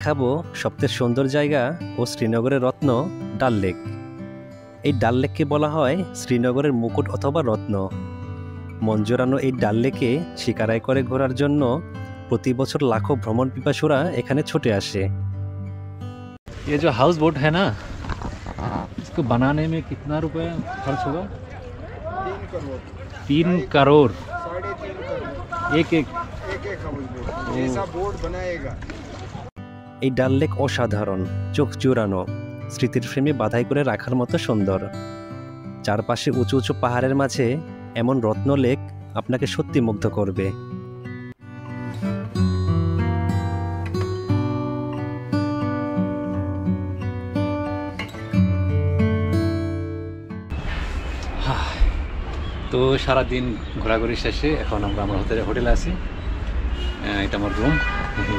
দেখাবো সবচেয়ে সুন্দর জায়গা ও শ্রীনগরের রত্ন ডাল লেক। এই ডাল লেককে বলা হয় শ্রীনগরের মুকুট অথবা রত্ন। মন জোড়ানো এই ডাল লেকে শিকারাই করে ঘোরার জন্য প্রতি বছর লাখো ভ্রমণ পিপাসুরা এখানে ছুটে আসে। ये जो हाउस बोट है ना, इसको बनाने में कितना रुपए खर्च होगा? 3 करोड़। 3.5 करोड़ एक एक हाउस बोट जैसा बोट बनाएगा। এই ডাল লেক অসাধারণ, চোখ জোড়ানো, স্মৃতির ফ্রেমে বাধাই করে রাখার মতো সুন্দর। চারপাশে উঁচু উঁচু পাহাড়ের মাঝে এমন রত্ন লেক আপনাকে সত্যি মুগ্ধ করবে। তো সারাদিন ঘোরাঘুরি শেষে এখন আমরা আমার হোটেলে আছি। এটা আমার রুম,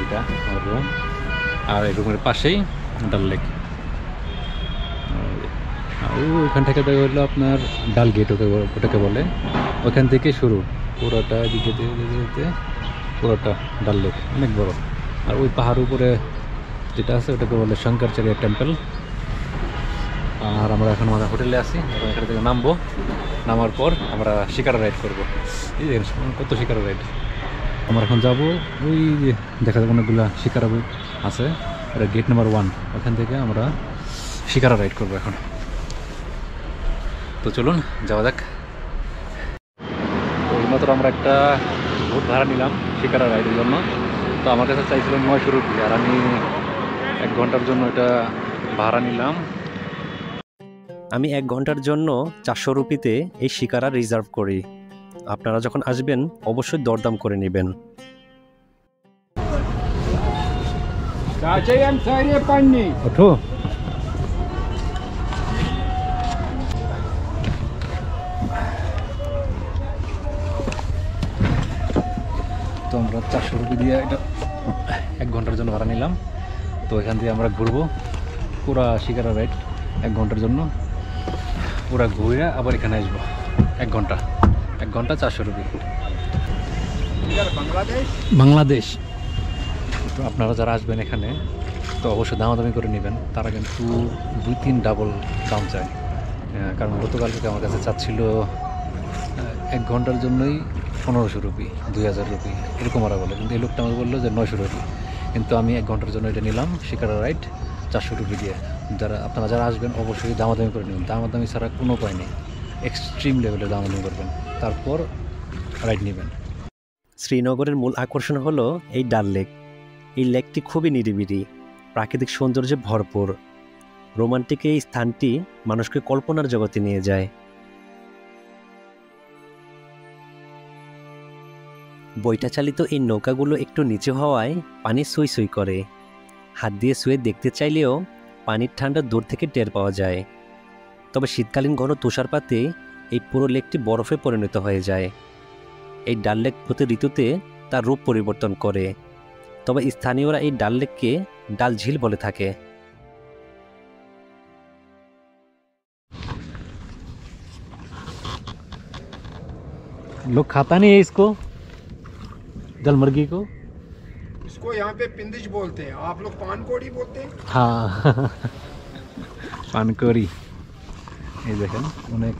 এটা আমার রুম, আর এই রুমের পাশেই ডাল লেক। ওইখান থেকে দেখা হলো আপনার ডাল গেট ওটাকে বলে, ওখান থেকে শুরু পুরোটা দিকে যেতে পুরোটা ডাল লেক অনেক বড়। আর ওই পাহাড়ের উপরে যেটা আছে ওটাকে বলে শঙ্করাচার্য টেম্পল। আর আমরা এখন আমাদের হোটেলে আছি, এখান থেকে নামবো। নামার পর আমরা শিকারা রাইড করবো। এই কত শিকারা রাইড। আমরা এখন যাবো, ওই দেখা যাবে অনেকগুলো শিকারা আছে, এটা গেট নাম্বার 1, ওখান থেকে আমরা শিকারা রাইড করবো এখন। তো চলুন যাওয়া যাক। তো এইমাত্র আমরা একটা বোট ভাড়া নিলাম শিকারা রাইডের জন্য। তো আমার কাছে চাইছিল 900 রুপি, আর আমি 1 ঘন্টার জন্য এটা ভাড়া নিলাম। আমি 1 ঘন্টার জন্য 400 রুপিতে এই শিকারা রিজার্ভ করি। আপনারা যখন আসবেন অবশ্যই দরদাম করে নেবেন। ওঠো। তো আমরা 400 রুপি দিয়ে এটা 1 ঘন্টার জন্য ভাড়া নিলাম। তো এখান দিয়ে আমরা ঘুরবো পুরা শিকারা রাইড 1 ঘন্টার জন্য, পুরা ঘুরে আবার এখানে আসবো। 1 ঘন্টা 400 রুপি। বাংলাদেশ। তো আপনারা যারা আসবেন এখানে তো অবশ্যই দামাদামি করে নেবেন, তারা কিন্তু 2-3 ডাবল দাম চায়। কারণ গতকাল থেকে আমার কাছে চাচ্ছিল 1 ঘন্টার জন্যই 1500 রুপি, 2000 রুপি এরকম ওরা বলে, কিন্তু এই লোকটা আমাকে বললো যে 900 রুপি। কিন্তু আমি 1 ঘন্টার জন্য এটা নিলাম শিকারা রাইড 400 রুপি দিয়ে। আপনারা যারা আসবেন অবশ্যই দামাদামি করে নেবেন, দামাদামি ছাড়া কোনো উপায় নেই। এক্সট্রিম লেভেলে দামাদামি করবেন, তারপর রাইড নেবেন। শ্রীনগরের মূল আকর্ষণ হলো এই ডাল লেক। এই লেকটি খুবই নিরিবিলি, প্রাকৃতিক সৌন্দর্যে ভরপুর। রোমান্টিক এই স্থানটি মানুষকে কল্পনার জগতে নিয়ে যায়। বইটা চালিত এই নৌকাগুলো একটু নিচু হওয়ায় পানি সই সই করে। হাত দিয়ে শুয়ে দেখতে চাইলেও পানির ঠান্ডা দূর থেকে টের পাওয়া যায়। তবে শীতকালীন ঘন তুষারপাতে এই পুরো লেকটি বরফে পরিণত হয়ে যায়। এই ডাল লেক প্রতি ঋতুতে তার রূপ পরিবর্তন করে, তবে স্থানীয়রা এই ডাল লেককে ডাল ঝিল বলে থাকে। लोग खाता नहीं है इसको, जल मुर्गी को। इसको यहाँ पे पिंदिश बोलते हैं, आप लोग पान कोड़ी बोलते हैं। हाँ पानकोरी। ये देखें अनेक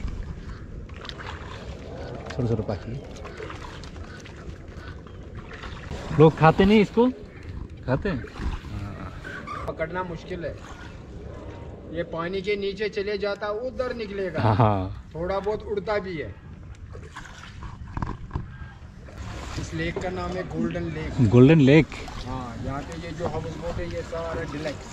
छोटे छोटे पाखी। लोग खाते नहीं इसको, खाते हैं। पकड़ना मुश्किल है, ये पानी के नीचे चले जाता उधर निकलेगा। हाँ थोड़ा बहुत उड़ता भी है। इस लेक का नाम है गोल्डन लेक। Golden lake. हाँ, यहाँ पे ये जो हाउस बोट है ये सारा डिलक्स।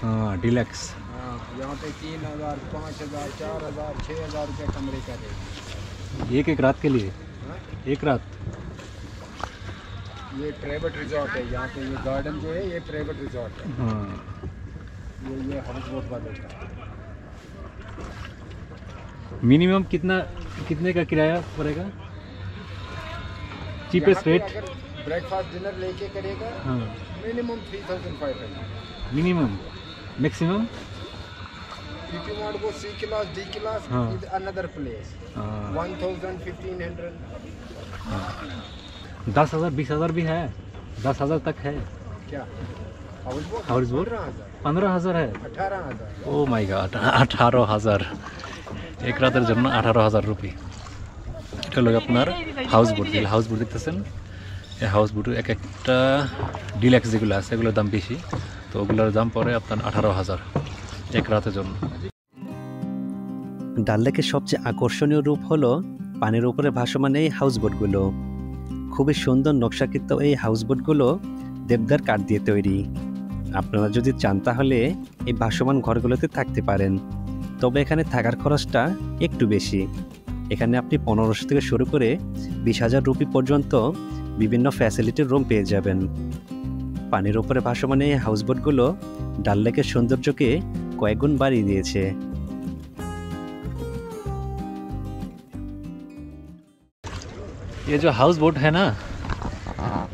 हाँ डिलक्स। हाँ, यहाँ पे 3000, 5000, 4000, 6000 रुपये कमरे का रेट। एक रात के लिए। हाँ? एक रात। ये प्राइवेट रिजॉर्ट है, यहाँ पे ये गार्डन जो है ये प्राइवेट रिजॉर्ट है। हाँ ये हाउस बोट वाले का। मिनिमम कितने का किराया पड़ेगा? Cheapest rate? ब्रेकफास्ट डिनर लेके करेगा हाँ minimum 3500। Minimum. Maximum If you want to go C class, D class, हाँ. is another place. 1000, 1500. 10,000 20,000 भी है, 10,000 तक है। क्या हाउस बोट 15,000 है 18,000 ও মাই গড 18,000 এক রাতের জন্য 18,000 রুপি এটা হলো আপনার হাউস বোট হাউস বোট দেখতেছেন এই হাউস বোট এক একটা ডিলাক্স যেগুলো আছে এগুলোর দাম বেশি তো ওগুলোর দাম পড়ে আপনার 18,000 এক রাতের জন্য ডাল লেকের সবচেয়ে আকর্ষণীয় রূপ হলো পানির উপরে ভাসমান এই হাউসবোটগুলো। খুবই সুন্দর নকশাকৃত এই হাউসবোটগুলো দেবদার কাঠ দিয়ে তৈরি। আপনারা যদি চান তাহলে এই ভাসমান ঘরগুলোতে থাকতে পারেন, তবে এখানে থাকার খরচটা একটু বেশি। এখানে আপনি 1500 থেকে শুরু করে 20,000 রুপি পর্যন্ত বিভিন্ন ফ্যাসিলিটির রুম পেয়ে যাবেন। পানির উপরে ভাসমান এই হাউসবোটগুলো ডাল লেকের সৌন্দর্যকে কয়েকগুণ বাড়িয়ে দিয়েছে। ये जो हाउस बोट है ना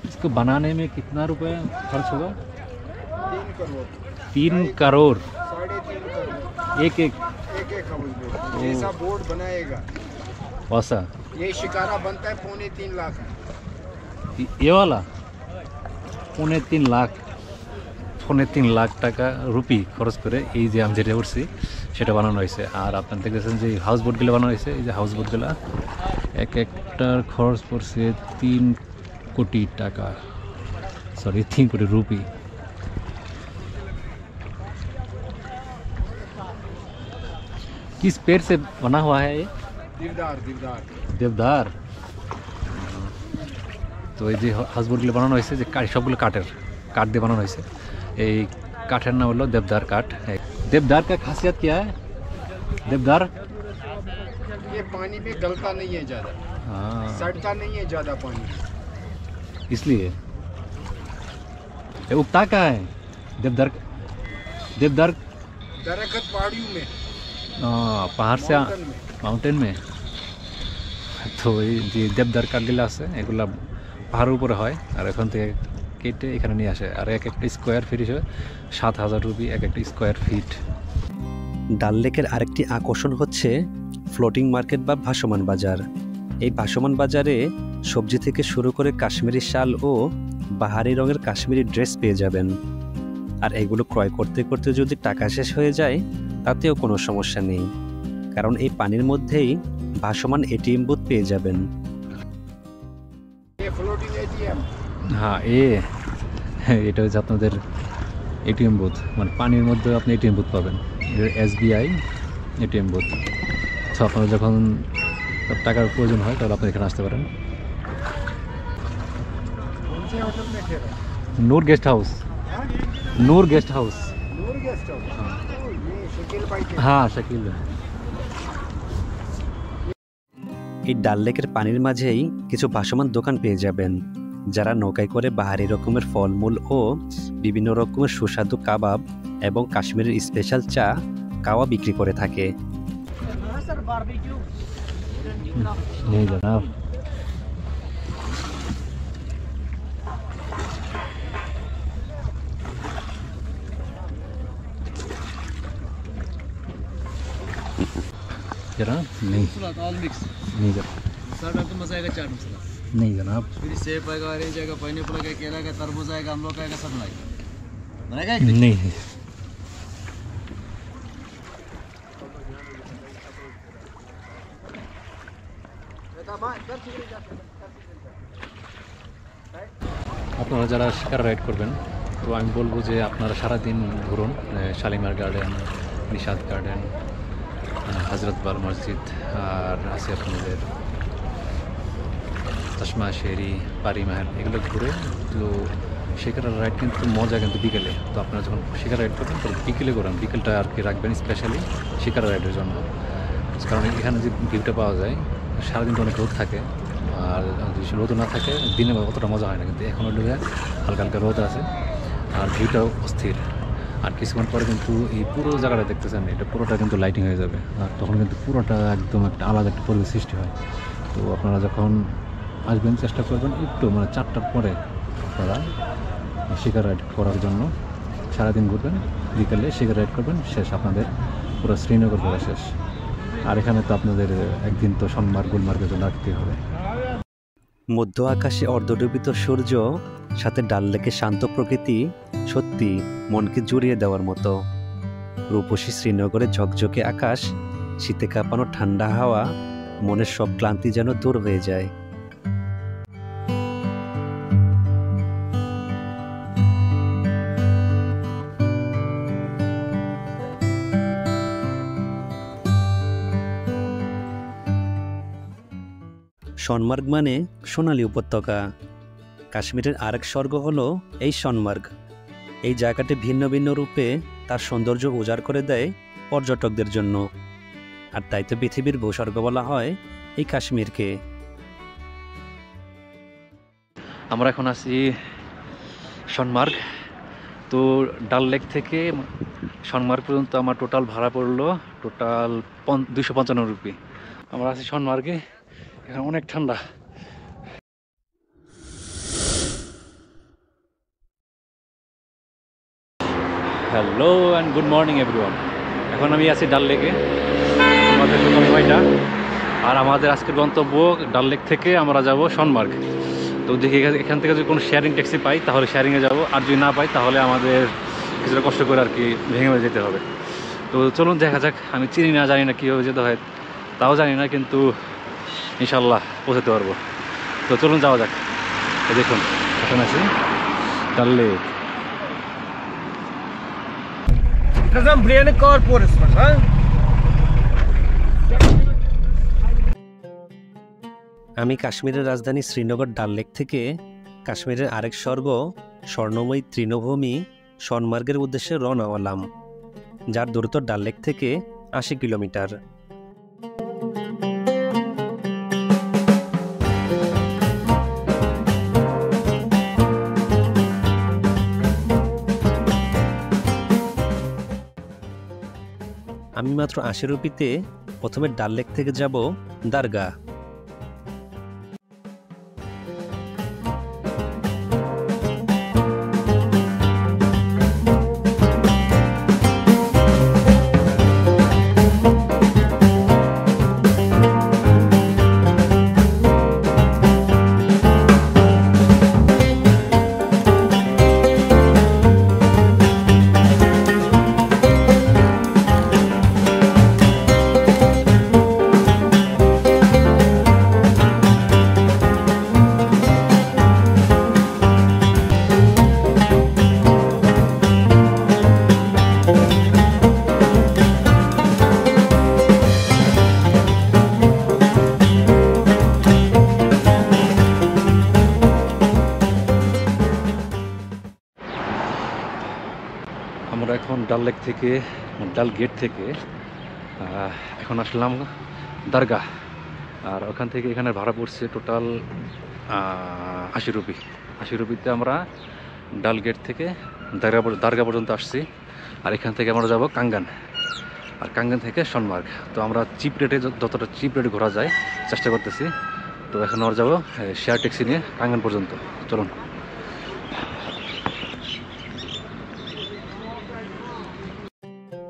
इसको बनाने में कितना रुपए खर्च होगा 3 करोड़ 3.5 करोड़ एक एक हाउस बोट जैसा बोर्ड बनाएगा वैसा ये शिकारा बनता है 3.5 लाख ये वाला 3.5 লাখ টাকা রুপি খরচ করে এই যে আমি যেটা উঠছি সেটা বানানো হয়েছে। আর আপনারা দেখতেছেন যে হাউস বোটগুলো বানানো হয়েছে, এই যে হাউস বোটগুলো এক একটার খরচ পড়ছে 3 কোটি টাকা, सॉरी 3 कोटी रुपी। किस पेड़ से बना हुआ है ये? देवदार देवदार। তো এই যে হাউসবোটগুলো বানানো হয়েছে যে সবগুলো কাঠ দিয়ে বানানো হয়েছে। এই কাঠের নাম হলো देवदार काठ। देवदार का खासियत क्या है? देवदार ये पानी में गलता नहीं है ज़्यादा, सड़ता नहीं है ज़्यादा पानी, इसलिए ये उगता कहाँ है देवदार दरख्त पहाड़ियों में, पहाड़ से माउंटेन में। माउंटेन में। তো এই যে দেবদার কাঠগুলো আছে এগুলা পাহাড়ের উপরে হয় আর এখান থেকে কেটে এখানে নিয়ে আসে। আর এক একটা স্কোয়ার ফিট হিসেবে 7,000 রুপি এক একটা স্কোয়ার ফিট। ডাল লেকের আরেকটি আকর্ষণ হচ্ছে ফ্লোটিং মার্কেট বা ভাসমান বাজার। এই ভাসমান বাজারে সবজি থেকে শুরু করে কাশ্মীরি শাল ও বাহারি রঙের কাশ্মীরি ড্রেস পেয়ে যাবেন। আর এগুলো ক্রয় করতে করতে যদি টাকা শেষ হয়ে যায় তাতেও কোনো সমস্যা নেই, কারণ এই পানির মধ্যেই ভাসমান এটিএম বুথ পেয়ে যাবেন। ये फ्लोटिंग एटीएम হ্যাঁ এটা হচ্ছে আপনাদের এটিএম বুথ, মানে পানির মধ্যে আপনি এটিএম বুথ পাবেন। SBI ATM booth. তো আপনারা যখন টাকার প্রয়োজন হয় তাহলে আপনি এখানে আসতে পারেন। कौन से होटल में ठहरा? नूर गेस्ट हाउस। नूर गेस्ट हाउस। नूर गेस्ट हाउस। ओ, ये शकील भाई के हाँ शकील। এই ডাল লেকের পানির মাঝেই কিছু ভাসমান দোকান পেয়ে যাবেন, যারা নৌকায় করে বাহারি রকমের ফলমূল ও বিভিন্ন রকমের সুস্বাদু কাবাব এবং কাশ্মীরের স্পেশাল চা কাওয়া বিক্রি করে থাকে। नहीं जनाब। जनाब नहीं ऑल मिक्स नहीं जनाब सर आपको मजा आएगा चाट मसाला, नहीं जनाब फिर सेब आएगा, ऑरेंज आएगा, पाइनएप्पल आएगा, केला का, तरबूज आएगा, अमरूद का आएगा, सब आएगा। बनाएगा एक दिन? नहीं। আপনারা যারা শিকার রাইড করবেন তো আমি বলবো যে আপনারা সারাদিন ঘুরুন শালিমার গার্ডেন, নিশাদ গার্ডেন, হজরত বাল মসজিদ, আর আছে আপনাদের চশমা শেরি, পারি মাহের, এগুলো ঘুরে। তো শিকার রাইড কিন্তু মজা কিন্তু বিকেলে। তো আপনারা যখন শিকার রাইড করবেন তো বিকেলে করেন, বিকেলটা আর কি রাখবেন স্পেশালি শিকার রাইডের জন্য। কারণ এখানে যে ভিউটা পাওয়া যায় সারাদিন তো অনেক রোদ থাকে, আর যদি রোদ না থাকে দিনে অতটা মজা হয় না, কিন্তু এখনও ডুবে হালকা হালকা রোদ আছে আর ভিউটাও অস্থির। আর কিছুক্ষণ পরে কিন্তু এই পুরো জায়গাটা দেখতেছেন এটা পুরোটা কিন্তু লাইটিং হয়ে যাবে, আর তখন কিন্তু পুরোটা একদম একটা আলাদা একটা পরিবেশ সৃষ্টি হয়। তো আপনারা যখন আসবেন চেষ্টা করবেন একটু মানে 4টার পরে আপনারা শিকার রাইড করার জন্য। সারাদিন ঘুরবেন, বিকালে শিকার রাইড করবেন, শেষ আপনাদের পুরো শ্রীনগর ঘোরা শেষ। আর এখানে তো আপনাদের একদিন তো সোনমার্গ গুলমার্গের জন্য রাখতে হবে। মধ্য আকাশে অর্ধডুবিত সূর্য সাথে ডাল লেকের শান্ত প্রকৃতি সত্যি সত্যি মনকে জুড়িয়ে দেওয়ার মতো। রূপসী শ্রীনগরের ঝকঝকে আকাশ, শীতে কাঁপানো ঠান্ডা হাওয়া, মনের সব ক্লান্তি যেন দূর হয়ে যায়। সোনমার্গ মানে সোনালী উপত্যকা। কাশ্মীরের আরেক স্বর্গ হলো এই সোনমার্গ। এই জায়গাটি ভিন্ন ভিন্ন রূপে তার সৌন্দর্য উজাড় করে দেয় পর্যটকদের জন্য। আর তাই তো পৃথিবীর ভূস্বর্গ বলা হয় এই কাশ্মীরকে। আমরা এখন আছি সোনমার্গ। তো ডাল লেক থেকে সোনমার্গ পর্যন্ত আমার টোটাল ভাড়া পড়লো 255 রুপি। আমরা আছি সোনমার্গে, এখানে অনেক ঠান্ডা। Hello and good morning everyone. এখন আমি আছি ডাল লেকে, আমাদের সময়টা। আর আমাদের আজকের গন্তব্য ডাল লেক থেকে আমরা যাব সোনমার্গ। তো দেখি এখান থেকে যদি কোনো শেয়ারিং ট্যাক্সি পাই তাহলে শেয়ারিংয়ে যাব, আর যদি না পাই তাহলে আমাদের কিছুটা কষ্ট করে আর কি ভেঙে যেতে হবে। তো চলুন দেখা যাক। আমি চিনি না, জানি না কীভাবে যেতে হয়, তাও জানি না, কিন্তু ইনশাল্লাহ পৌঁছাতে পারবো। তো চলুন যাওয়া যাক। দেখুন এখন আছি ডাল লেক। আমি কাশ্মীরের রাজধানী শ্রীনগর ডাল লেক থেকে কাশ্মীরের আরেক স্বর্গ স্বর্ণময়ী তৃণভূমি সোনমার্গের উদ্দেশ্যে রওনা হলাম, যার দূরত্ব ডাল লেক থেকে 80 কিলোমিটার। আমি মাত্র 80 রুপিতে প্রথমে ডাল লেক থেকে যাব দারগা। আমরা এখন ডাল লেক থেকে, ডাল গেট থেকে এখন আসলাম দারগা। আর ওখান থেকে এখানে ভাড়া পড়ছে টোটাল 80 রুপি। 80 রুপিতে আমরা ডাল গেট থেকে দারগা পর্যন্ত আসছি। আর এখান থেকে আমরা যাব কাঙ্গান, আর কাঙ্গান থেকে সোনমার্গ। তো আমরা চিপ রেটে, যতটা চিপ রেটে ঘোরা যায় চেষ্টা করতেছি। তো এখন আমরা যাবো শেয়ার ট্যাক্সি নিয়ে কাঙ্গান পর্যন্ত। চলুন।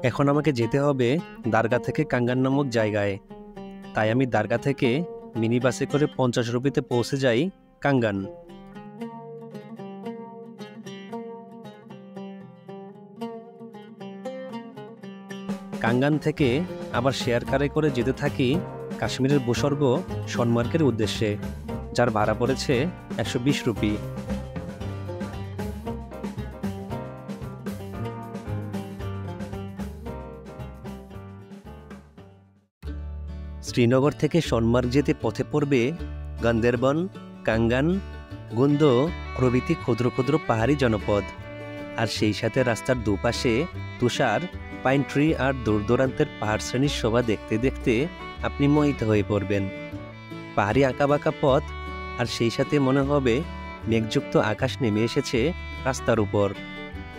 এখন আমাকে যেতে হবে দারগা থেকে কাঙ্গান নামক জায়গায়। তাই আমি দারগা থেকে মিনি বাসে করে 50 রুপিতে পৌঁছে যাই কাঙ্গান। কাঙ্গান থেকে আবার শেয়ার কারে করে যেতে থাকি কাশ্মীরের ভূস্বর্গ সোনমার্গের উদ্দেশ্যে, যার ভাড়া পড়েছে 120 রুপি। শ্রীনগর থেকে সোনমার্গ যেতে পথে পড়বে গান্দেরবন, কাঙ্গান, গুন্দ প্রভৃতি ক্ষুদ্র ক্ষুদ্র পাহাড়ি জনপদ। আর সেই সাথে রাস্তার দুপাশে তুষার, পাইন ট্রি আর দূর দূরান্তের পাহাড় শ্রেণীর শোভা দেখতে দেখতে আপনি মোহিত হয়ে পড়বেন। পাহাড়ি আঁকাবাঁকা পথ, আর সেই সাথে মনে হবে মেঘযুক্ত আকাশ নেমে এসেছে রাস্তার উপর,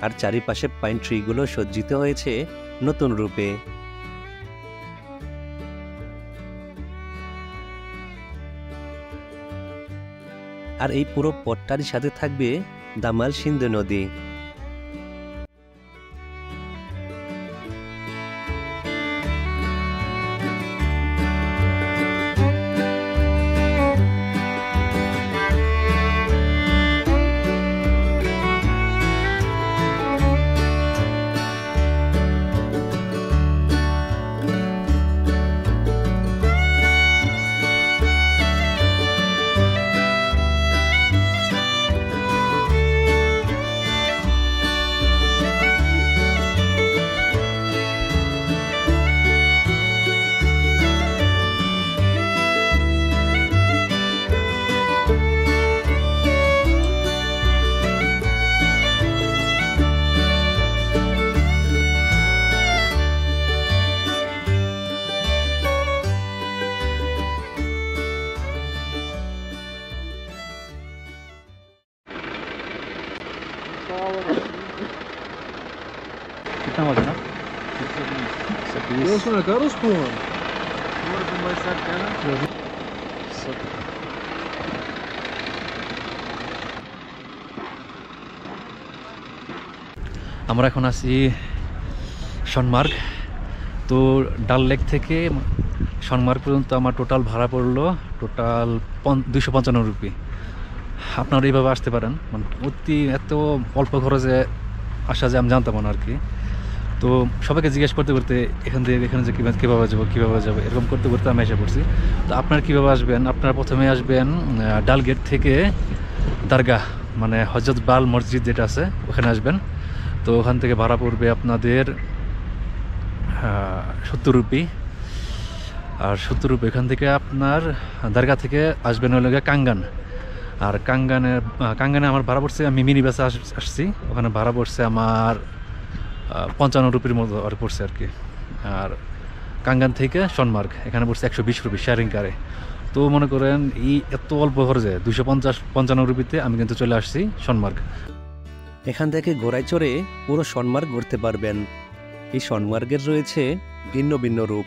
আর চারিপাশে পাইন ট্রিগুলো সজ্জিত হয়েছে নতুন রূপে। আর এই পুরো পথটারই সাথে থাকবে দামাল সিন্ধু নদী। está más, ¿no? उसमें कर उसको और तुम भाई सर क्या ना আমরা এখন আছি সনমার্গ। তো ডাল লেক থেকে সনমার্গ পর্যন্ত আমার টোটাল ভাড়া পড়লো টোটাল 255 রুপি। আপনারা এইভাবে আসতে পারেন, মানে এত অল্প খরচে আসা যায় আমি জানতাম না আর কি। তো সবাইকে জিজ্ঞেস করতে করতে এখান থেকে এখানে যে কীভাবে যাবো এরকম করতে করতে আমি এসে পড়ছি। তো আপনারা কীভাবে আসবেন, আপনারা প্রথমে আসবেন ডাল গেট থেকে দরগা মানে হজরত বাল মসজিদ যেটা আছে ওখানে আসবেন। তো ওখান থেকে ভাড়া পড়বে আপনাদের 70 রুপি। আর 70 রুপি এখান থেকে আপনার দরগা থেকে আসবেন হলো কাঙ্গান। আর কাঙ্গানে আমার ভাড়া পড়ছে, আমি মিনি বাসে আসছি, ওখানে ভাড়া পড়ছে আমার 55 রুপির মতো আর পড়ছে আর কি। আর কাঙ্গান থেকে সনমার্গ এখানে পড়ছে 120 রুপি শেয়ারিং কারে। তো মনে করেন এই এত অল্প খরচে 255 রুপিতে আমি কিন্তু চলে আসছি সনমার্গ। এখান থেকে ঘোড়ায় চড়ে পুরো সনমার্গ ঘুরতে পারবেন। এই সনমার্গের রয়েছে ভিন্ন ভিন্ন রূপ,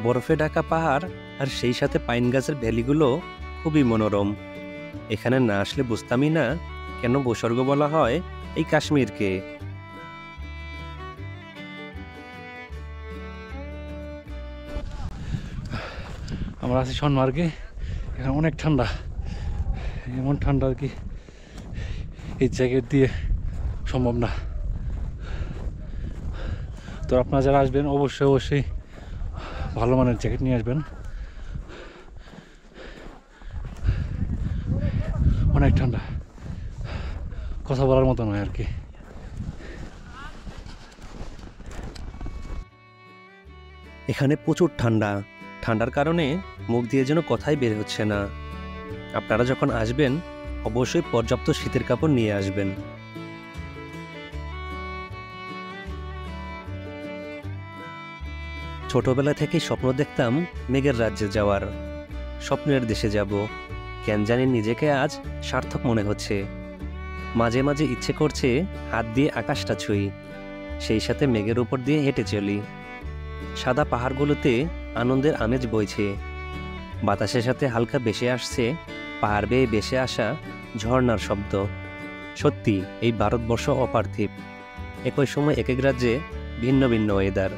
বরফে ঢাকা পাহাড় আর সেই সাথে পাইন গাছের ভ্যালিগুলো খুবই মনোরম। এখানে না আসলে বুঝতামই না কেন ভূস্বর্গ বলা হয় এই কাশ্মীরকে। আমরা আছি সনমার্গে, এখানে অনেক ঠান্ডা, এমন ঠান্ডা আর কি এই জ্যাকেট দিয়ে সম্ভব না। তো আপনারা যারা আসবেন অবশ্যই ভালো মানের জ্যাকেট নিয়ে আসবেন। অনেক ঠান্ডা, কথা বলার মতো নয় আর কি। এখানে প্রচুর ঠান্ডা, ঠান্ডার কারণে মুখ দিয়ে যেন কথাই বের হচ্ছে না। আপনারা যখন আসবেন অবশ্যই পর্যাপ্ত শীতের কাপড় নিয়ে আসবেন। ছোটবেলা থেকেই স্বপ্ন দেখতাম মেঘের রাজ্যে যাওয়ার, স্বপ্নের দেশে যাব। কেন জানি নিজেকে আজ সার্থক মনে হচ্ছে। মাঝে মাঝে ইচ্ছে করছে হাত দিয়ে আকাশটা ছুঁই, সেই সাথে মেঘের উপর দিয়ে হেঁটে চলি। সাদা পাহাড়গুলোতে আনন্দের আমেজ বইছে, বাতাসের সাথে হালকা ভেসে আসছে পাহাড় বেয়ে ভেসে আসা ঝর্ণার শব্দ। সত্যি এই ভারতবর্ষ অপার্থিব, একই সময় এক এক রাজ্যে ভিন্ন ভিন্ন ওয়েদার।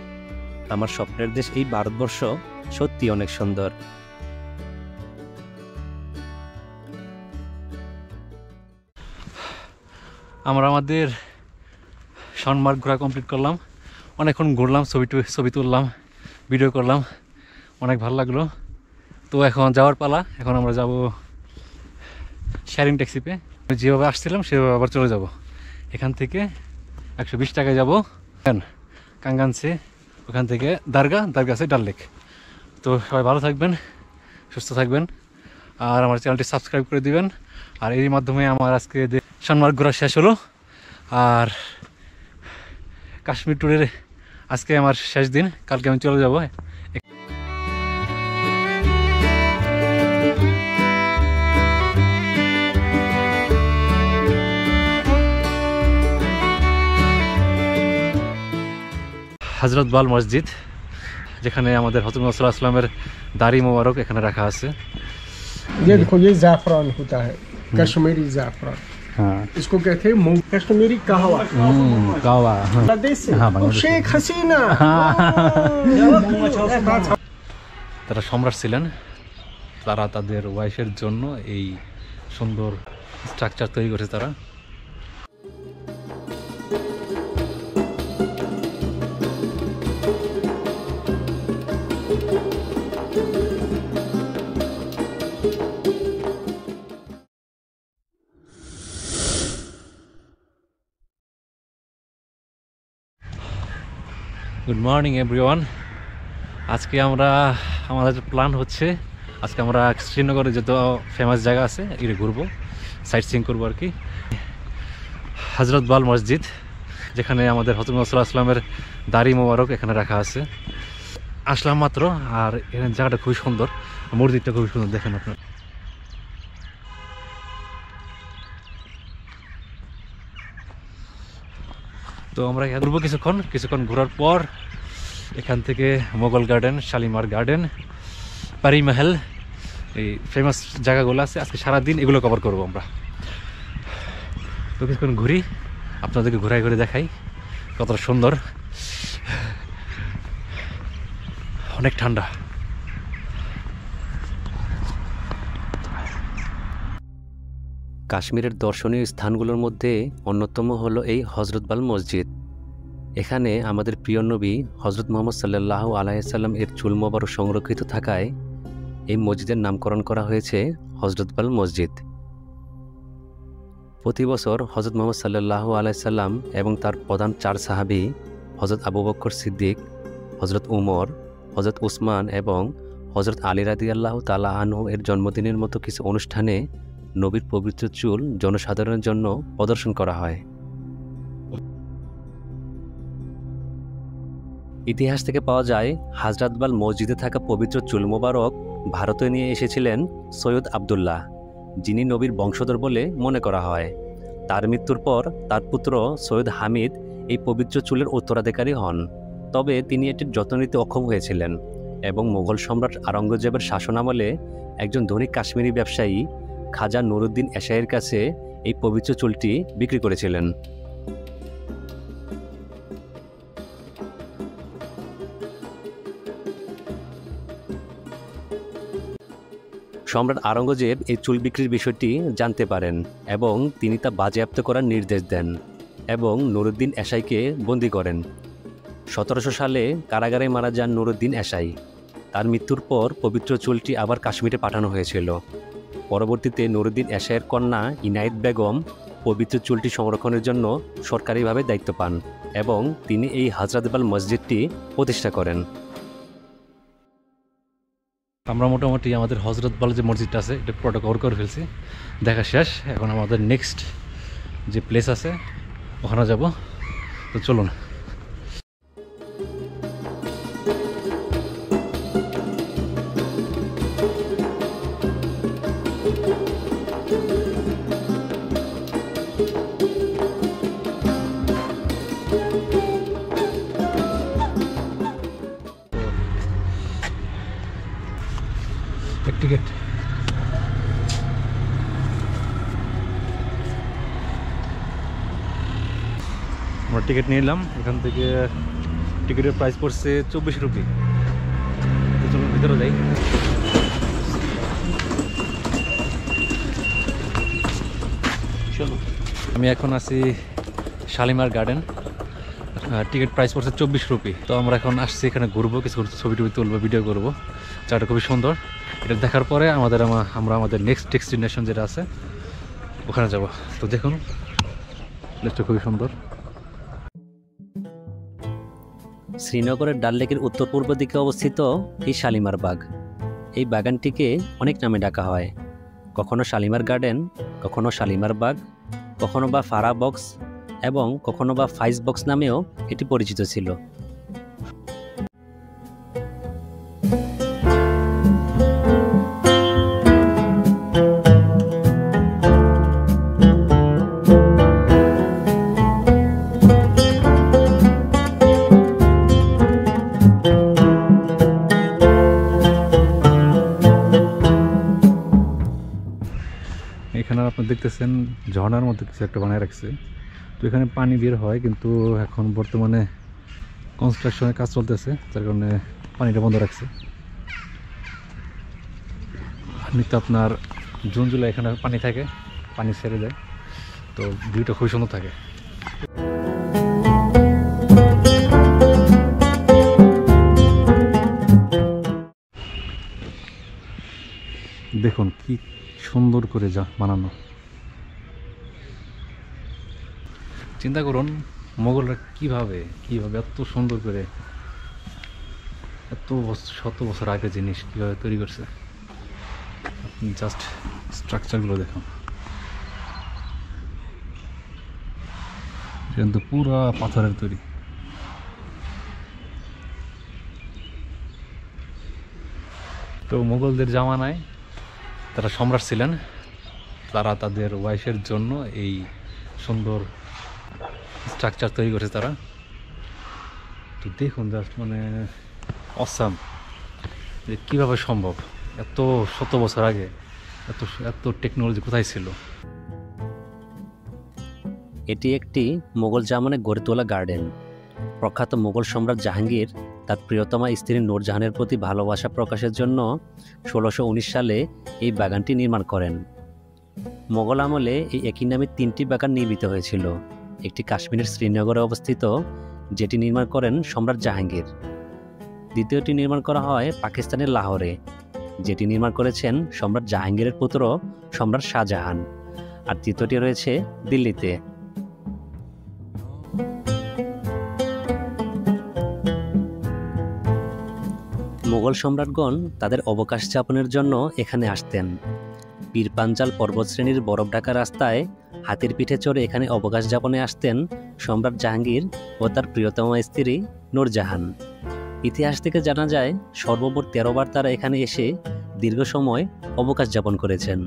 আমার স্বপ্নের দেশ এই ভারতবর্ষ সত্যি অনেক সুন্দর। আমরা আমাদের সনমার্গ ঘোরা কমপ্লিট করলাম, অনেকক্ষণ ঘুরলাম, ছবি তুললাম, ভিডিও করলাম, অনেক ভালো লাগলো। তো এখন যাওয়ার পালা, এখন আমরা যাব শেয়ারিং ট্যাক্সিতে। যেভাবে আসছিলাম সেভাবে আবার চলে যাব। এখান থেকে 120 টাকায় যাব কাঙ্গানসে, ওখান থেকে দরগাছে ডাল লেক। তো সবাই ভালো থাকবেন, সুস্থ থাকবেন, আর আমার চ্যানেলটি সাবস্ক্রাইব করে দিবেন। আর এর মাধ্যমে আমার আজকে যে সনমার্গ ঘোরা শেষ হলো। আর কাশ্মীর ট্যুরের আজকে আমার শেষ দিন, কালকে আমি চলে যাব। হজরত বাল মসজিদ, যেখানে আমাদের হযরত মুহাম্মদ সাল্লাল্লাহু আলাইহি ওয়াসাল্লামের দাড়ি মোবারক এখানে রাখা আছে। ये देखो, ये जाफरान होता है, कश्मीरी जाफरान। हाँ, इसको कहते हैं कश्मीरी कहवा। কাওয়া। बांग्लादेश से हाँ, बांग्लादेश शेख हसीना। তারা সম্রাট ছিলেন, তারা তাদের ওয়াইফের জন্য এই সুন্দর স্ট্রাকচার তৈরি করেছে তারা। Good morning everyone. আজকে আমাদের প্ল্যান হচ্ছে আজকে আমরা শ্রীনগরে যত ফেমাস জায়গা আছে এটা ঘুরবো, সাইট সিইং করবো আর কি। হজরত বাল মসজিদ, যেখানে আমাদের হযরত মুহাম্মদ সাল্লাল্লাহু আলাইহি ওয়াসাল্লামের দাড়ি মোবারক এখানে রাখা আছে। আসলাম মাত্র, আর এখানে জায়গাটা খুবই সুন্দর, মসজিদটা খুবই সুন্দর, দেখেন আপনার। তো তো আমরা এখানে ঘুরবো কিছুক্ষণ ঘোরার পর এখান থেকে মোগল গার্ডেন, শালিমার গার্ডেন, পারি মহল, এই ফেমাস জায়গাগুলো আছে, আজকে সারাদিন এগুলো কভার করবো আমরা। তো কিছুক্ষণ ঘুরি, আপনাদেরকে ঘুরাই ঘুরে দেখাই কতটা সুন্দর। অনেক ঠান্ডা। কাশ্মীরের দর্শনীয় স্থানগুলোর মধ্যে অন্যতম হলো এই হজরতবাল মসজিদ। এখানে আমাদের প্রিয় নবী হজরত মুহাম্মদ সাল্লাল্লাহু আলাইহি সাল্লাম এর চুল মোবারক সংরক্ষিত থাকায় এই মসজিদের নামকরণ করা হয়েছে হজরতবাল মসজিদ। প্রতি বছর হজরত মুহাম্মদ সাল্লাল্লাহু আলাইহি সাল্লাম এবং তার প্রধান 4 সাহাবী হজরত আবু বকর সিদ্দিক, হজরত উমর, হজরত উসমান এবং হজরত আলী রাদিয়াল্লাহু তাআলা আনহু এর জন্মদিনের মতো কিছু অনুষ্ঠানে নবীর পবিত্র চুল জনসাধারণের জন্য প্রদর্শন করা হয়। ইতিহাস থেকে পাওয়া যায়, হাজরাতবাল মসজিদে থাকা পবিত্র চুল মোবারক ভারতে নিয়ে এসেছিলেন সৈয়দ আবদুল্লাহ, যিনি নবীর বংশধর বলে মনে করা হয়। তার মৃত্যুর পর তার পুত্র সৈয়দ হামিদ এই পবিত্র চুলের উত্তরাধিকারী হন। তবে তিনি এটির যত্ন নিতে অক্ষম হয়েছিলেন এবং মুঘল সম্রাট আওরঙ্গজেবের শাসনামলে একজন ধনী কাশ্মীরি ব্যবসায়ী খাজা নুরুদ্দিন এশাইয়ের কাছে এই পবিত্র চুলটি বিক্রি করেছিলেন। সম্রাট আওরঙ্গজেব এই চুল বিক্রির বিষয়টি জানতে পারেন এবং তিনি তা বাজেয়াপ্ত করার নির্দেশ দেন এবং নুরুদ্দিন এশাইকে বন্দী করেন। 1700 সালে কারাগারে মারা যান নুরুদ্দিন এশাই। তার মৃত্যুর পর পবিত্র চুলটি আবার কাশ্মীরে পাঠানো হয়েছিল। পরবর্তীতে নুরুদ্দিন এশাইয়ের কন্যা ইনায়েত বেগম পবিত্র চুলটি সংরক্ষণের জন্য সরকারিভাবে দায়িত্ব পান এবং তিনি এই হজরতবাল মসজিদটি প্রতিষ্ঠা করেন। আমরা মোটামুটি আমাদের হজরতবাল যে মসজিদটা আছে এটা পুরোটা কভার করে ফেলছি, দেখা শেষ। এখন আমাদের নেক্সট যে প্লেস আছে ওখানে যাব। তো চলুন। টিকিট আমরা টিকিট নিয়ে নিলাম এখান থেকে। টিকিটের প্রাইস পড়ছে 24 রুপি। তো চলুন ভিতরে যাই। চলো, আমি এখন আছি শালিমার গার্ডেন। টিকিট প্রাইস পড়ছে 24 রুপি। তো আমরা এখন আসছি এখানে ঘুরবো, কিছু ছবি টবি তুলবো, ভিডিও করবো। জায়গাটা খুবই সুন্দর। এটা দেখার পরে আমরা আমাদের নেক্সট ডেস্টিনেশন যেটা আছে ওখানে যাব। তো দেখুন, প্লেসটা খুবই সুন্দর। শ্রীনগরের ডাল লেকের উত্তর পূর্ব দিকে অবস্থিত এই শালিমার বাগ। এই বাগানটিকে অনেক নামে ডাকা হয়, কখনো শালিমার গার্ডেন, কখনো শালিমার বাগ, কখনো বা ফারা বক্স এবং কখনো বা ফাইজ বক্স নামেও এটি পরিচিত ছিল। এখানে আপনি দেখতেছেন ঝর্ণার মধ্যে কিছু একটা বানায় রাখছে। তো এখানে পানি বের হয়, কিন্তু এখন বর্তমানে কনস্ট্রাকশনের কাজ চলতেছে, যার কারণে পানিটা বন্ধ রাখছে। এমনিতে আপনার জুন জুলাই এখানে পানি থাকে, পানি ছেড়ে যায়। তো ভিউটা খুবই সুন্দর থাকে। দেখুন কি সুন্দর করে যা বানানো। চিন্তা করুন মোগলরা কিভাবে এত সুন্দর করে, এত শত বছর আগে জিনিস কিভাবে তৈরি করছে। আপনি জাস্ট স্ট্রাকচারগুলো দেখুন, কিন্তু পুরো পাথরের তৈরি। তো মোগলদের জামানায় তারা সম্রাট ছিলেন, তারা তাদের ওয়াইফের জন্য এই সুন্দর স্ট্রাকচার তৈরি করেছে তারা। তো দেখুন জাস্ট মানে অসাম, যে কীভাবে সম্ভব এত শত বছর আগে এত এত টেকনোলজি কোথায় ছিল। এটি একটি মোগল জামানে গড়ে তোলা গার্ডেন। প্রখ্যাত মোগল সম্রাট জাহাঙ্গীর তার প্রিয়তমা স্ত্রী নূরজাহানের প্রতি ভালোবাসা প্রকাশের জন্য 1619 সালে এই বাগানটি নির্মাণ করেন। মোগল আমলে এই একই নামে 3টি বাগান নির্মিত হয়েছিল। একটি কাশ্মীরের শ্রীনগরে অবস্থিত, যেটি নির্মাণ করেন সম্রাট জাহাঙ্গীর। দ্বিতীয়টি নির্মাণ করা হয় পাকিস্তানের লাহোরে, যেটি নির্মাণ করেছেন সম্রাট জাহাঙ্গীরের পুত্র সম্রাট শাহজাহান। আর তৃতীয়টি রয়েছে দিল্লিতে। মোগল সম্রাটগণ তাদের অবকাশ যাপনের জন্য এখানে আসতেন। পীর পাঞ্জাল পর্বতশ্রেণীর বরফ ঢাকা রাস্তায় হাতির পিঠে চড়ে এখানে অবকাশ যাপনে আসতেন সম্রাট জাহাঙ্গীর ও তার প্রিয়তমা স্ত্রী নূরজাহান। ইতিহাস থেকে জানা যায় সর্বমোট 13 বার তারা এখানে এসে দীর্ঘ সময় অবকাশ যাপন করেছেন।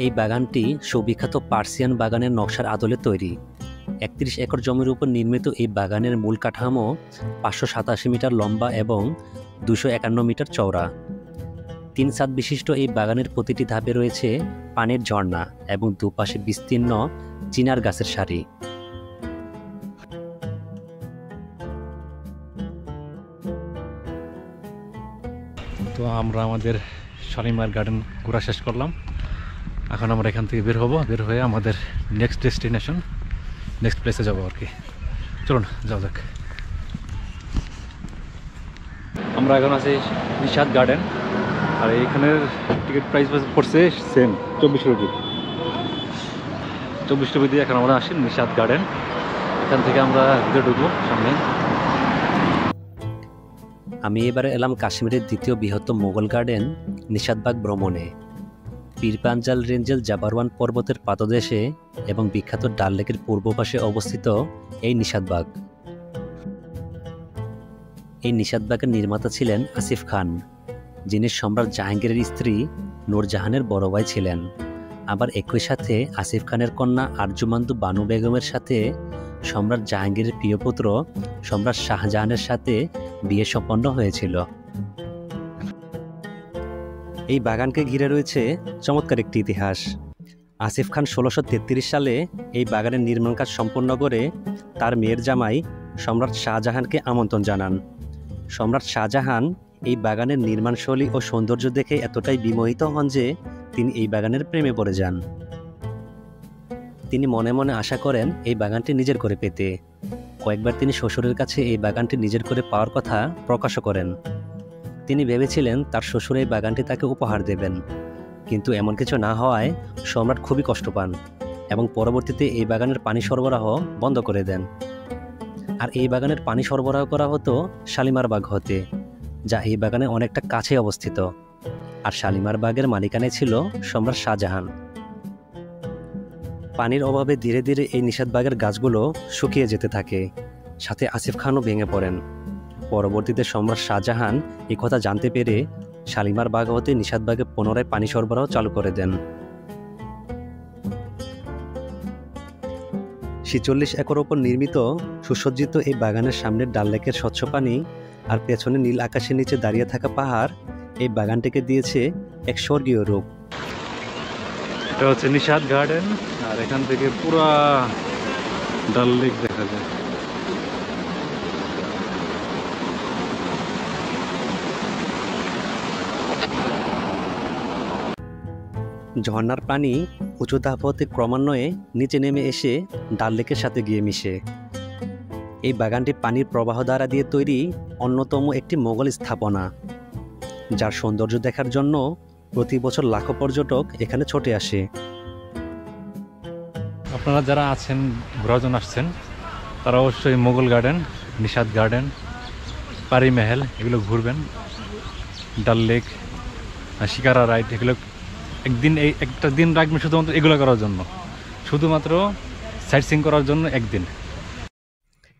এই বাগানটি সুবিখ্যাত পার্সিয়ান বাগানের নকশার আদলে তৈরি। 31 একর জমির উপর নির্মিত এই বাগানের মূল কাঠামো 587 মিটার লম্বা এবং 251 মিটার চওড়া। 3 ছাদ বিশিষ্ট এই বাগানের প্রতিটি ধাপে রয়েছে পানির ঝর্ণা এবং দুপাশে বিস্তীর্ণ চিনার গাছের সারি। তো আমরা আমাদের শালিমার গার্ডেন ঘোরা শেষ করলাম। এখন আমরা এখান থেকে বের হব, বের হয়ে আমাদের নেক্সট ডেস্টিনেশন, নেক্সট প্লেসে যাবো আর কি। চলুন যাওয়া যাক। আমরা এখন আছি নিশাদ গার্ডেন, আর এইখানের টিকিট প্রাইস পড়ছে সেম 24 রুপি। 24 রুপি দিয়ে এখন আমরা আসি নিশাদ গার্ডেন। এখান থেকে আমরা ভিতরে ঢুকবো সামনে। আমি এবারে এলাম কাশ্মীরের দ্বিতীয় বৃহত্তম মোগল গার্ডেন নিশাদবাগ ভ্রমণে। পীর পাঞ্জাল রেঞ্জের জাবারওয়ান পর্বতের পাদদেশে এবং বিখ্যাত ডাল লেকের পূর্ব পাশে অবস্থিত এই নিশাদবাগ। এই নিশাদবাগের নির্মাতা ছিলেন আসিফ খান, যিনি সম্রাট জাহাঙ্গীরের স্ত্রী নূরজাহানের বড় ভাই ছিলেন। আবার একই সাথে আসিফ খানের কন্যা আরজুমান্দু বানু বেগমের সাথে সম্রাট জাহাঙ্গীরের প্রিয় পুত্র সম্রাট শাহজাহানের সাথে বিয়ে সম্পন্ন হয়েছিল। এই বাগানকে ঘিরে রয়েছে চমৎকার একটি ইতিহাস। আসিফ খান 1633 সালে এই বাগানের নির্মাণ কাজ সম্পন্ন করে তার মেয়ের জামাই সম্রাট শাহজাহানকে আমন্ত্রণ জানান। সম্রাট শাহজাহান এই বাগানের নির্মাণশৈলী ও সৌন্দর্য দেখে এতটাই বিমোহিত হন যে তিনি এই বাগানের প্রেমে পড়ে যান। তিনি মনে মনে আশা করেন এই বাগানটি নিজের করে পেতে। কয়েকবার তিনি শ্বশুরের কাছে এই বাগানটি নিজের করে পাওয়ার কথা প্রকাশও করেন। তিনি ভেবেছিলেন তার শ্বশুর এই বাগানটি তাকে উপহার দেবেন, কিন্তু এমন কিছু না হওয়ায় সম্রাট খুবই কষ্ট পান এবং পরবর্তীতে এই বাগানের পানি সরবরাহ বন্ধ করে দেন। আর এই বাগানের পানি সরবরাহ করা হতো শালিমার বাগ হতে, যা এই বাগানে অনেকটা কাছে অবস্থিত। আর শালিমার বাগের মালিকানায় ছিল সম্রাট শাহজাহান। পানির অভাবে ধীরে ধীরে এই নিষাদবাগের গাছগুলো শুকিয়ে যেতে থাকে, সাথে আসিফ খানও ভেঙে পড়েন। পরবর্তীতে সম্রাট শাহজাহান এই কথা জানতে পেরে শালিমার বাগ হতে নিষাদবাগে পুনরায় পানি সরবরাহ চালু করে দেন। 46 একর ওপর নির্মিত সুসজ্জিত এই বাগানের সামনে ডাল লেকের স্বচ্ছ পানি আর পেছনে নীল আকাশের নিচে দাঁড়িয়ে থাকা পাহাড় এই বাগানটিকে দিয়েছে এক স্বর্গীয় রূপ। এটা হচ্ছে নিশাদ গার্ডেন, আর এখান থেকে পুরা ডাল লেক দেখা যায়। ঝর্ণার পানি উঁচু ধাপ হতে ক্রমান্বয়ে নিচে নেমে এসে ডাল লেকের সাথে গিয়ে মিশে। এই বাগানটি পানির প্রবাহ দ্বারা দিয়ে তৈরি অন্যতম একটি মোগল স্থাপনা, যার সৌন্দর্য দেখার জন্য প্রতি বছর লাখো পর্যটক এখানে ছুটে আসে। আপনারা যারা আছেন ঘোরার জন্য আসছেন তারা অবশ্যই মোগল গার্ডেন, নিশাদ গার্ডেন, পারি মহল এগুলো ঘুরবেন। ডাল লেক, শিকারা রাইড এগুলো একদিন, এই একটা দিন রাখবেন শুধুমাত্র এগুলো করার জন্য, শুধুমাত্র সাইট সিইং করার জন্য একদিন।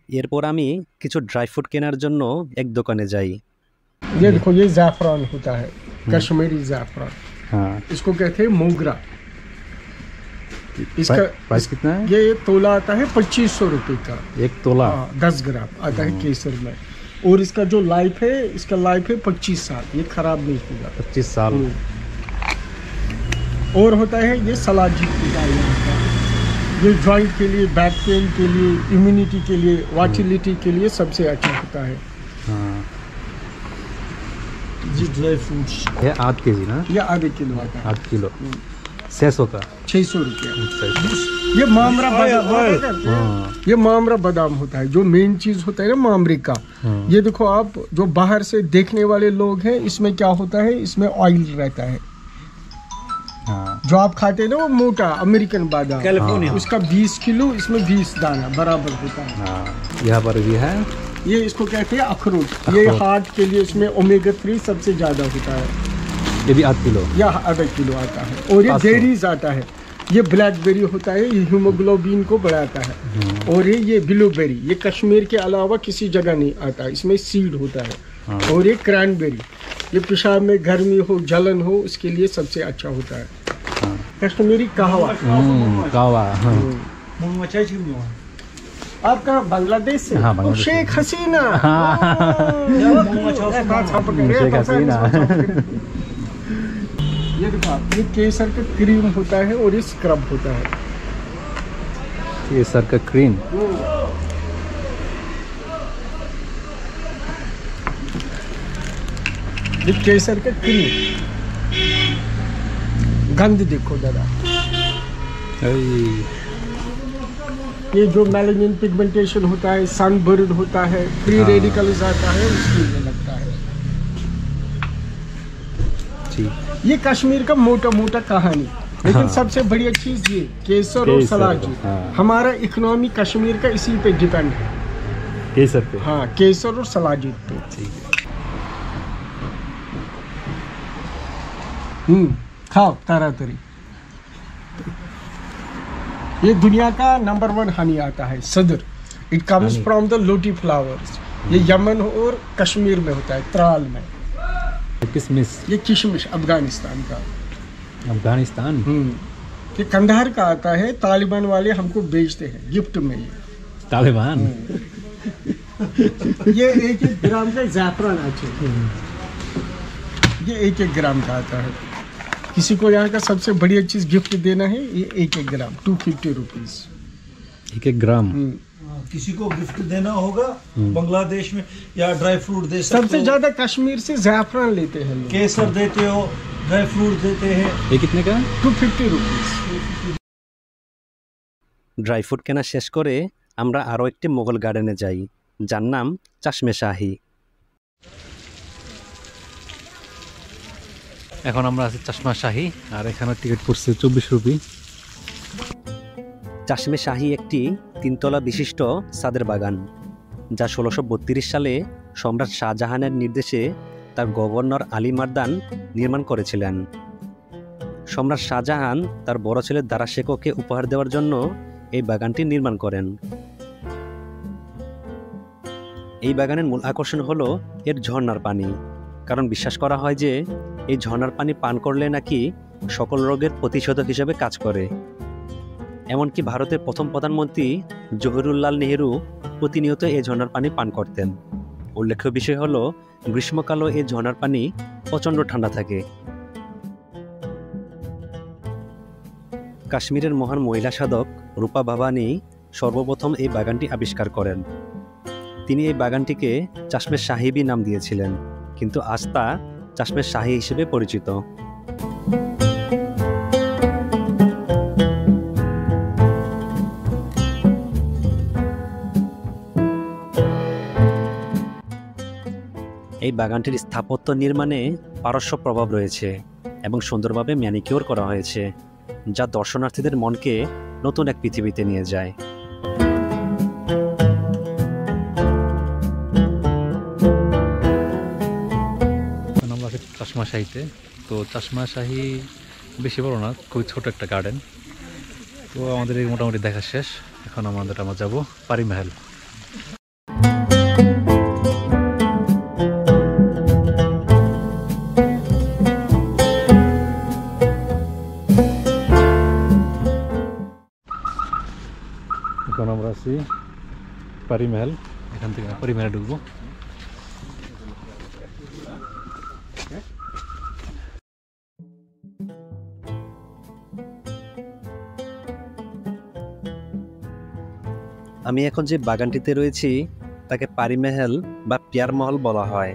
এরপর আমি কিছু ড্রাই ফ্রুট কেনার জন্য এক দোকানে যাই। ये देखो, ये ज़ैफ़रान होता है, कश्मीरी ज़ैफ़रान, हाँ, इसको कहते हैं मोगरा। इसका प्राइस कितना है? ये तोला आता है 2500 रुपये का। 1 तोला। 10 ग्राम आता है केसर में। और इसका जो लाइफ है, इसका लाइफ है 25 साल, ये खराब नहीं होगा। 25 साल। और होता है ये सलाजी होता है यहाँ का। ये जॉइंट के लिए, बैक पेन के लिए, इम्यूनिटी के लिए, वाचिलिटी के लिए सबसे अच्छा होता है। हाँ, जी ड्राई फ्रूट्स ये आध केजी ना? ये आधे किलो आता है, 8 किलो 600 का। 600 रुपया। 600। ये मामरा बादाम, हाँ, ये मामरा बादाम होता है, जो मेन चीज होता है ना मामरे का। हाँ। ये देखो आप, जो बाहर से देखने वाले लोग हैं, इसमें क्या होता है, इसमें ऑयल रहता है। हाँ, जो आप खाते हैं ना वो मोटा अमेरिकन बादाम, कैलिफोर्निया। उसका 20 किलो, इसमें 20 दाना बराबर होता है। हाँ, यहाँ पर भी है। ये इसको कहते हैं अखरोट। ये हार्ट के लिए, इसमें ओमेगा 3 सबसे ज्यादा होता है। ये भी 8 किलो। या आधा किलो आता है। और ये 500। बेरीज आता है, ये ब्लैकबेरी होता है, ये हीमोग्लोबिन को बढ़ाता है। और ये ब्लूबेरी, ये कश्मीर के अलावा किसी जगह नहीं आता, इसमें सीड होता है। हाँ। और ये क्रैनबेरी, ये पेशाब में गर्मी हो, जलन हो, उसके लिए सबसे अच्छा होता है। हाँ। कश्मीरी कहवा। कावा। हाँ। आप कहाँ, बांग्लादेश से? हाँ, बांग्लादेश से। शेख हसीना। शेख हसीना। ये देखो आप, ये केसर का क्रीम होता है और ये स्क्रब होता है। ये सर का क्रीम। ये केसर का क्रीम, गंध देखो दादा। ये जो मेलानिन पिगमेंटेशन होता है, सनबर्न होता है, फ्री हाँ। रेडिकल्स आता है, उसके लिए लगता है। ठीक। ये कश्मीर का मोटा मोटा कहानी, लेकिन हाँ। सबसे बढ़िया चीज ये केसर और केसर, सलाजी। हाँ। हमारा इकोनॉमी कश्मीर का इसी पे डिपेंड है। केसर पे। हाँ, केसर और सलाजी पे। ठीक है। खाओ तारातरी। ये दुनिया का नंबर 1 हनी आता है, सदर। It comes honey. From the lotus flowers. ये यमन और कश्मीर में होता है, त्राल में। किसमिस। ये किशमिश अफगानिस्तान का। अफगानिस्तान। ये कंधार का आता है, तालिबान वाले हमको बेचते हैं गिफ्ट में। तालिबान। ये 1-1 ग्राम का ज़ैफ़रान आता है। ये 1-1 ग्राम का आता है। किसी को यहाँ का सबसे बढ़िया चीज गिफ्ट देना है, ये 1-1 ग्राम 250 रुपीज। 1-1 ग्राम। किसी को गिफ्ट देना होगा बांग्लादेश में, या ड्राई फ्रूट दे सकते सबसे हो। ज्यादा कश्मीर से ज़ैफ़रान लेते हैं लोग। केसर देते हो, ड्राई फ्रूट देते हैं। ये कितने का? 250 रुपीज। ড্রাই ফ্রুট কেনা শেষ করে আমরা আরও একটি মোগল গার্ডেনে যাই, যার নাম চাশমে শাহী। এখন আমরা আছি চশমা শাহী, আর এখানে টিকিট পড়ছে 24 রুপি। চাশমে শাহী একটি 3 তলা বিশিষ্ট ছাদের বাগান, যা 1632 সালে সম্রাট শাহজাহানের নির্দেশে তার গভর্নর আলী মারদান নির্মাণ করেছিলেন। সম্রাট শাহজাহান তার বড় ছেলে দারা শেখোকে উপহার দেওয়ার জন্য এই বাগানটি নির্মাণ করেন। এই বাগানের মূল আকর্ষণ হলো এর ঝর্ণার পানি, কারণ বিশ্বাস করা হয় যে এই ঝর্ণার পানি পান করলে নাকি সকল রোগের প্রতিষেধক হিসেবে কাজ করে। এমনকি ভারতের প্রথম প্রধানমন্ত্রী জওহরলাল নেহেরু প্রতিনিয়ত এই ঝর্ণার পানি পান করতেন। উল্লেখ্য বিষয় হলো গ্রীষ্মকালেও এই ঝর্ণার পানি প্রচণ্ড ঠান্ডা থাকে। কাশ্মীরের মহান মহিলা সাধক রূপা ভাবানী সর্বপ্রথম এই বাগানটি আবিষ্কার করেন। তিনি এই বাগানটিকে চাশমে সাহিবি নাম দিয়েছিলেন, কিন্তু আজ তা চাশমে শাহী হিসেবে পরিচিত। এই বাগানটির স্থাপত্য নির্মাণে পারস্য প্রভাব রয়েছে এবং সুন্দরভাবে ম্যানিকিউর করা হয়েছে, যা দর্শনার্থীদের মনকে নতুন এক পৃথিবীতে নিয়ে যায়। আমরা আছি চশমা শাহিতে। তো চশমা শাহি বেশি বড় না, খুবই ছোট একটা গার্ডেন। তো আমাদের এই মোটামুটি দেখা শেষ। এখন আমরা যাব পারি মহল। এখন আমরা আছি পারি মহল। এখান থেকে পারি মহলে ঢুকবো। আমি এখন যে বাগানটিতে রয়েছি তাকে পারি মহল বা পিয়ার মহল বলা হয়।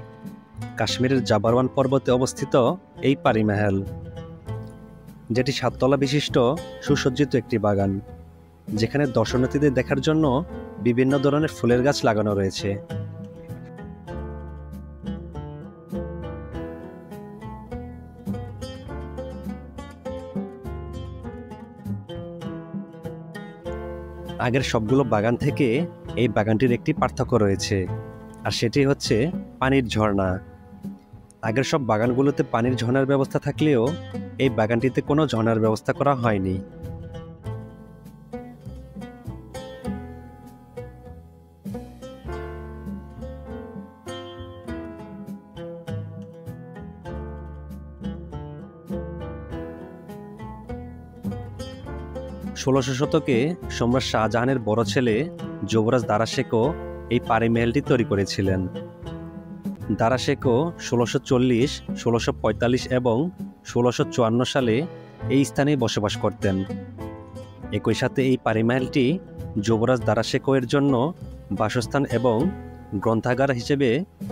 কাশ্মীরের জাবারওয়ান পর্বতে অবস্থিত এই পারি মহল, যেটি 7 তলা বিশিষ্ট সুসজ্জিত একটি বাগান, যেখানে দর্শনার্থীদের দেখার জন্য বিভিন্ন ধরনের ফুলের গাছ লাগানো রয়েছে। আগের সবগুলো বাগান থেকে এই বাগানটির একটি পার্থক্য রয়েছে, আর সেটি হচ্ছে পানির ঝর্ণা। আগের সব বাগানগুলোতে পানির ঝর্ণার ব্যবস্থা থাকলেও এই বাগানটিতে কোনো ঝর্ণার ব্যবস্থা করা হয়নি। ষোলশ শতকে সম্রাট শাহজাহানের বড় ছেলে যুবরাজ দারা শেকো এই পারি মহলটি তৈরি করেছিলেন। দারা শেকো 1640, 1645 এবং 1654 সালে এই স্থানে বসবাস করতেন। একই সাথে এই পারি মহলটি যুবরাজ দারা শেকো এর জন্য বাসস্থান এবং গ্রন্থাগার হিসেবে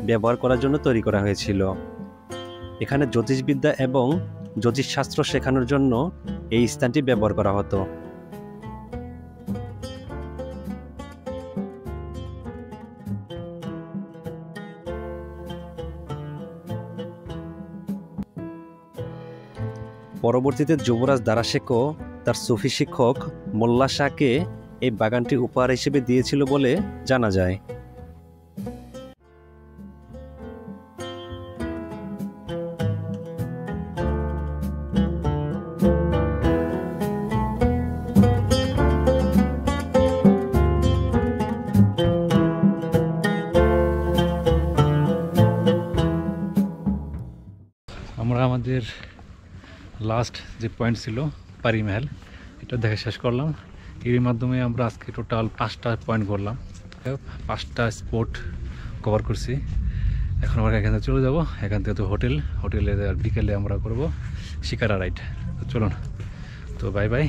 ব্যবহার করার জন্য তৈরি করা হয়েছিল। এখানে জ্যোতিষবিদ্যা এবং জ্যোতিষশাস্ত্র শেখানোর জন্য এই স্থানটি ব্যবহার করা হতো। পরবর্তীতে যুবরাজ দারা শেকো তার সুফি শিক্ষক মোল্লা শাহকে এই বাগানটি উপহার হিসেবে দিয়েছিল বলে জানা যায়। আমরা আমাদের লাস্ট যে পয়েন্ট ছিল পারি মহল, এটা দেখা শেষ করলাম। এর মাধ্যমে আমরা আজকে টোটাল 5টা পয়েন্ট করলাম, 5টা স্পট কভার করছি। এখন আমরা এখান থেকে চলে যাব। এখান থেকে তো হোটেলে বিকেলে আমরা করব শিকারা রাইড। তো চলুন, তো বাই বাই।